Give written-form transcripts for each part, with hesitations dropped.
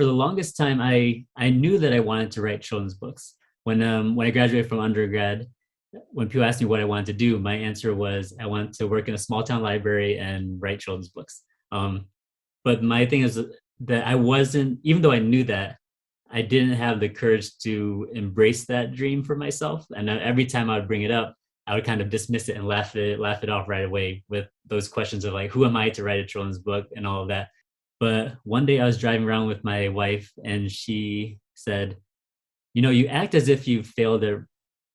for the longest time, I knew that I wanted to write children's books. When I graduated from undergrad, when people asked me what I wanted to do, my answer was I want to work in a small town library and write children's books. But my thing is that I wasn't, even though I knew that, I didn't have the courage to embrace that dream for myself. And every time I would bring it up, I would kind of dismiss it and laugh it off right away with those questions of like, who am I to write a children's book and all of that. But one day I was driving around with my wife and she said, you know, you act as if you've failed at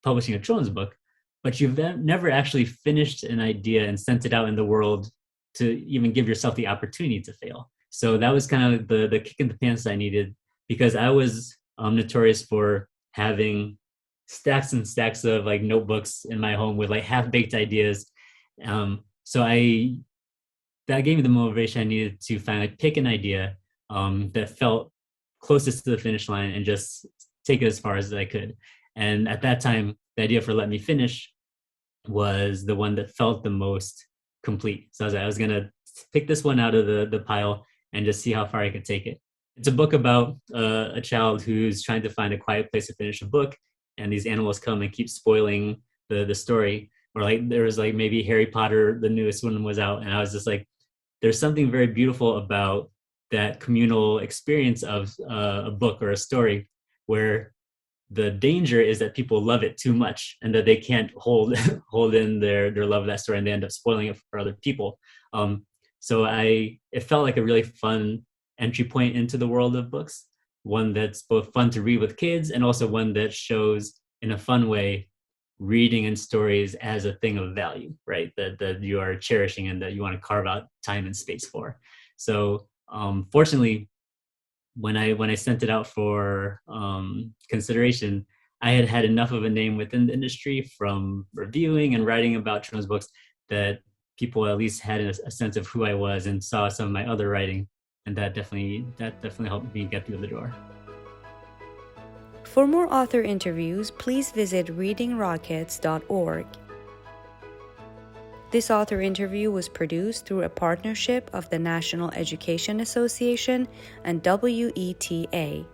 publishing a children's book, but you've never actually finished an idea and sent it out in the world to even give yourself the opportunity to fail. So that was kind of the kick in the pants I needed, because I was notorious for having stacks and stacks of like notebooks in my home with like half-baked ideas. So that gave me the motivation I needed to finally pick an idea that felt closest to the finish line and just take it as far as I could. And at that time, the idea for Let Me Finish was the one that felt the most complete. So I was gonna pick this one out of the pile and just see how far I could take it. It's a book about a child who's trying to find a quiet place to finish a book, and these animals come and keep spoiling the story. Or like there was like maybe Harry Potter, the newest one was out, and I was just like, there's something very beautiful about that communal experience of a book or a story, where the danger is that people love it too much and that they can't hold hold in their love of that story, and they end up spoiling it for other people. So it felt like a really fun entry point into the world of books, one that's both fun to read with kids and also one that shows in a fun way reading and stories as a thing of value, right? That you are cherishing and that you want to carve out time and space for. So fortunately, when I sent it out for consideration, I had had enough of a name within the industry from reviewing and writing about children's books that people at least had a sense of who I was and saw some of my other writing, and that definitely helped me get through the door. For more author interviews, please visit readingrockets.org. This author interview was produced through a partnership of the National Education Association and WETA.